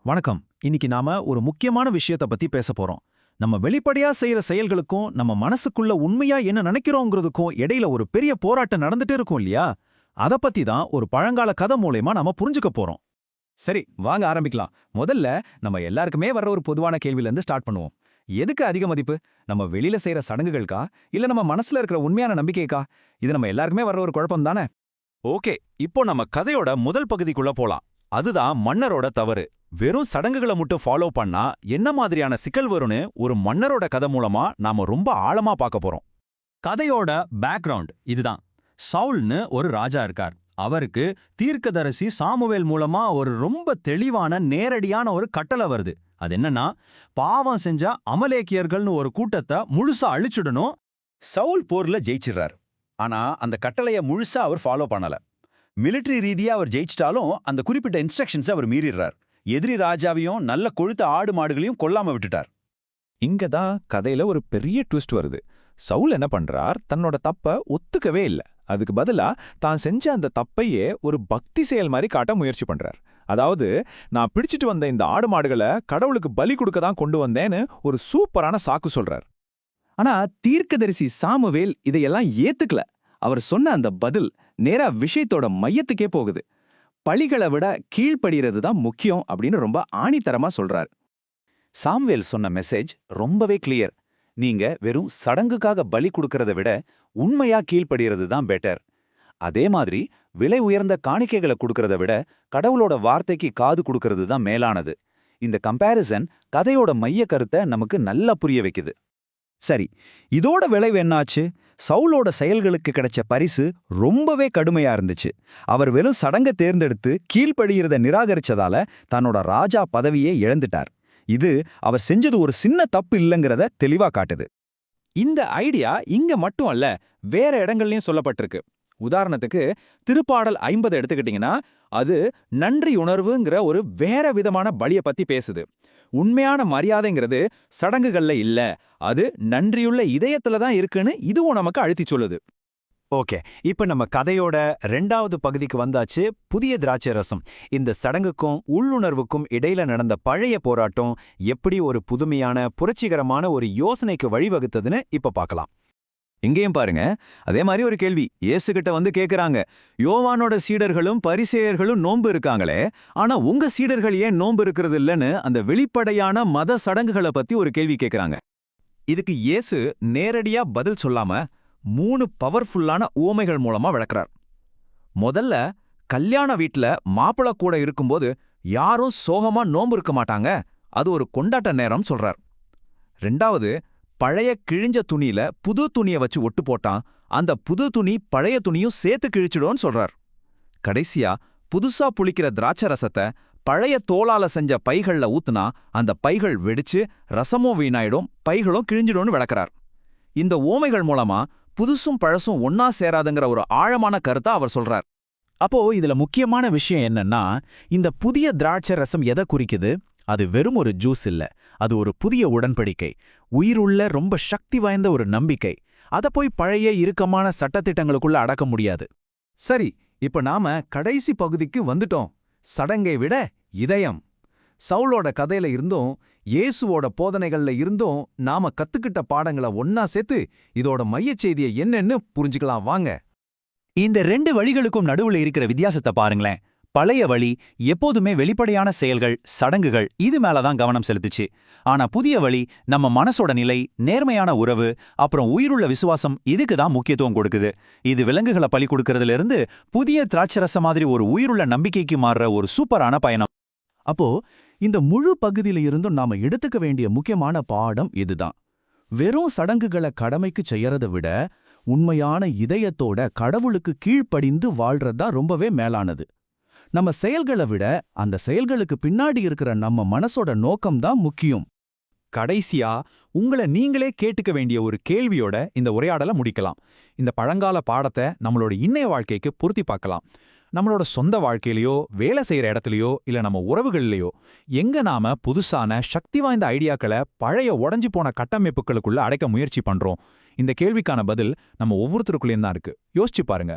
வணக்கம். இன்னைக்கு நாம ஒரு முக்கியமான விஷயத்த பத்தி பேச போறோம். நம்ம வெளிப்படையா செய்யற செயல்களுக்கும் நம்ம மனசுக்குள்ள உண்மையா என்ன நினைக்கிறோங்கிறதுக்கும் இடையில ஒரு பெரிய போராட்டம் நடந்துட்டே இருக்கும் இல்லையா? அத பத்தி தான் ஒரு பழங்கால கதை மூலமா நாம புரிஞ்சுக்க போறோம். சரி, வாங்க ஆரம்பிக்கலாம். முதல்ல நம்ம எல்லாருக்குமே வர்ற ஒரு பொதுவான கேள்வியில இருந்து ஸ்டார்ட் பண்ணுவோம். எதுக்கு அதிக மதிப்பு? நம்ம வெளியில செய்யற சடங்குகளுக்கா, இல்ல நம்ம மனசுல இருக்கிற உண்மையான நம்பிக்கைக்கா? இது நம்ம எல்லாருக்குமே வர்ற ஒரு குழப்பம் தானே. ஓகே, இப்போ நம்ம கதையோட முதல் பகுதிக்குள்ள போலாம். அதுதான் மன்னரோட தவறு. வெறும் சடங்குகளை மட்டும் ஃபாலோ பண்ணா என்ன மாதிரியான சிக்கல் வரும்னு ஒரு மன்னரோட கதை மூலமா நாம ரொம்ப ஆழமா பார்க்க போறோம். கதையோட பேக்ரவுண்ட் இதுதான். சவுல்னு ஒரு ராஜா இருக்கார். அவருக்கு தீர்க்கதரிசி சாமுவேல் மூலமா ஒரு ரொம்ப தெளிவான நேரடியான ஒரு கட்டளை வருது. அது என்னன்னா, பாவம் செஞ்ச அமலேக்கியர்கள்னு ஒரு கூட்டத்தை முழுசா அழிச்சிடணும். சவுல் போர்ல ஜெயிச்சிடுறார். ஆனா அந்த கட்டளைய முழுசா அவர் ஃபாலோ பண்ணல. மிலிட்டரி ரீதியா அவர் ஜெயிச்சிட்டாலும் அந்த குறிப்பிட்ட இன்ஸ்ட்ரக்ஷன்ஸ் அவர் மீறிடுறார். எதிரி ராஜாவையும் நல்ல கொழுத்த ஆடு மாடுகளையும் கொல்லாம விட்டுட்டார். இங்க தான் கதையில ஒரு பெரிய ட்விஸ்ட் வருது. சவுல் என்ன பண்றார், தன்னோட தப்ப ஒத்துக்கவே இல்ல. அதுக்கு பதிலா தான் செஞ்ச அந்த தப்பையே ஒரு பக்தி செயல் மாதிரி காட்ட முயற்சி பண்றார். அதாவது, நான் பிடிச்சிட்டு வந்த இந்த ஆடு மாடுகளை கடவுளுக்கு பலி கொடுக்க தான் கொண்டு வந்தேன்னு ஒரு சூப்பரான சாக்கு சொல்றார். ஆனா தீர்க்கதரிசி சாமுவேல் இதையெல்லாம் ஏத்துக்கல. அவர் சொன்ன அந்த பதில் நேரா விஷயத்தோட மையத்துக்கே போகுது. பழிகளை விட கீழ்ப்படுகிறது தான் முக்கியம் அப்படின்னு ரொம்ப ஆணித்தரமா சொல்றார். சாம்வேல் சொன்ன மெசேஜ் ரொம்பவே கிளியர். நீங்க வெறும் சடங்குக்காக பலி கொடுக்கறத விட உண்மையா கீழ்ப்படுகிறது தான் பெட்டர். அதே மாதிரி விலை உயர்ந்த காணிக்கைகளை கொடுக்கறத விட கடவுளோட வார்த்தைக்கு காது கொடுக்கறது தான் மேலானது. இந்த கம்பேரிசன் கதையோட மைய கருத்தை நமக்கு நல்லா புரிய வைக்குது. சரி, இதோட விளைவு என்னாச்சு? சவுலோட செயல்களுக்கு கிடைச்ச பரிசு ரொம்பவே கடுமையா இருந்துச்சு. அவர் வெறும் சடங்க தேர்ந்தெடுத்து கீழ்ப்படுகிறத நிராகரிச்சதால தன்னோட ராஜா பதவியே இழந்துட்டார். இது அவர் செஞ்சது ஒரு சின்ன தப்பு இல்லைங்கிறத தெளிவா காட்டுது. இந்த ஐடியா இங்க மட்டும் அல்ல, வேற இடங்கள்லயும் சொல்லப்பட்டிருக்கு. உதாரணத்துக்கு திருப்பாடல் 50 எடுத்துக்கிட்டீங்கன்னா, அது நன்றி உணர்வுங்கிற ஒரு வேற விதமான பலிய பத்தி பேசுது. உண்மையான மரியாதைங்கிறது சடங்குகள்ல இல்ல, அது நன்றியுள்ள இதயத்துல தான் இருக்குன்னு இதுவும் நமக்கு அழுத்தி சொல்லுது. ஓகே, இப்ப நம்ம கதையோட 2வது பகுதிக்கு வந்தாச்சு. புதிய திராட்சை ரசம். இந்த சடங்குக்கும் உள்ளுணர்வுக்கும் இடையில நடந்த பழைய போராட்டம் எப்படி ஒரு புதுமையான புரட்சிகரமான ஒரு யோசனைக்கு வழிவகுத்ததுன்னு இப்ப பார்க்கலாம். இங்கேயும் பாருங்க, அதே மாதிரி ஒரு கேள்வி இயேசுகிட்ட வந்து கேக்குறாங்க. யோவானோட சீடர்களும் பரிசேயர்களும் நோன்பு இருக்காங்களே, ஆனா உங்க சீடர்கள் ஏன் நோன்பு இருக்கிறது இல்லைன்னு அந்த வெளிப்படையான மத சடங்குகளை பத்தி ஒரு கேள்வி கேக்குறாங்க. இதுக்கு இயேசு நேரடியா பதில் சொல்லாம 3 பவர்ஃபுல்லான உவமைகள் மூலமா விளக்குறார். முதல்ல, கல்யாண வீட்ல மாப்பிள கூட இருக்கும்போது யாரும் சோகமா நோன்பு இருக்க மாட்டாங்க, அது ஒரு கொண்டாட்ட நேரம் சொல்றார். 2வது, பழைய கிழிஞ்ச துணியில புது துணிய வச்சு ஒட்டு போட்டான், அந்த புது துணி பழைய துணியும் சேர்த்து கிழிச்சிடும்னு சொல்றார். கடைசியா, புதுசா புளிக்கிற திராட்சை ரசத்தை பழைய தோலால செஞ்ச பைகள்ல ஊத்துனா அந்த பைகள் வெடிச்சு ரசமும் வீணாயிடும், பைகளும் கிழிஞ்சிடும்னு விளக்குறார். இந்த ஓமைகள் மூலமா புதுசும் பழசும் ஒன்னா சேராதுங்கிற ஒரு ஆழமான கருத்தா அவர் சொல்றார். அப்போ இதுல முக்கியமான விஷயம் என்னன்னா, இந்த புதிய திராட்சை ரசம் எதை குறிக்குது? அது வெறும் ஒரு ஜூஸ் இல்ல, அது ஒரு புதிய உடன்படிக்கை, உயிருள்ள ரொம்ப சக்தி வாய்ந்த ஒரு நம்பிக்கை. அத போய் பழைய இறுக்கமான சட்டத்திட்டங்களுக்குள்ள அடக்க முடியாது. சரி, இப்ப நாம கடைசி பகுதிக்கு வந்துட்டோம். சடங்கை விட இதயம். சவுலோட கதையில இருந்தும் இயேசுவோட போதனைகள்ல இருந்தும் நாம கத்துக்கிட்ட பாடங்களை ஒன்னா சேர்த்து இதோட மையச் செய்தியை என்னன்னு புரிஞ்சுக்கலாம் வாங்க. இந்த 2 வழிகளுக்கும் நடுவுல இருக்கிற வித்தியாசத்தை பாருங்களேன். பழைய வழி எப்போதுமே வெளிப்படையான செயல்கள், சடங்குகள் இது மேலதான் கவனம் செலுத்துச்சு. ஆனா புதிய வழி நம்ம மனசோட நிலை, நேர்மையான உறவு, அப்புறம் உயிருள்ள விசுவாசம் இதுக்கு தான் முக்கியத்துவம் கொடுக்குது. இது விலங்குகளை பலி கொடுக்கறதுல இருந்து புதிய திராட்சரச மாதிரி ஒரு உயிருள்ள நம்பிக்கைக்கு மாறுற ஒரு சூப்பரான பயணம். அப்போ இந்த முழு பகுதியில இருந்தும் நாம எடுத்துக்க வேண்டிய முக்கியமான பாடம் இதுதான். வெறும் சடங்குகளை கடமைக்கு செய்யறதை விட உண்மையான இதயத்தோட கடவுளுக்கு கீழ்ப்படிந்து வாழ்றதுதான் ரொம்பவே மேலானது. நம்ம செயல்களை விட அந்த செயல்களுக்கு பின்னாடி இருக்கிற நம்ம மனசோட நோக்கம்தான் முக்கியம். கடைசியா, உங்களை நீங்களே கேட்டுக்க வேண்டிய ஒரு கேள்வியோட இந்த உரையாடலை முடிக்கலாம். இந்த பழங்கால பாடத்தை நம்மளோட இன்னைய வாழ்க்கைக்கு பொருத்தி பார்க்கலாம். நம்மளோட சொந்த வாழ்க்கையிலையோ, வேலை செய்யற இடத்துலையோ, இல்ல நம்ம உறவுகள்லையோ எங்க நாம புதுசான சக்தி வாய்ந்த ஐடியாக்களை பழைய உடைஞ்சு போன கட்டமைப்புகளுக்குள்ள அடைக்க முயற்சி பண்றோம்? இந்த கேள்விக்கான பதில் நம்ம ஒவ்வொருத்தருக்குள்ளேயும் தான் இருக்கு. யோசிச்சு பாருங்க.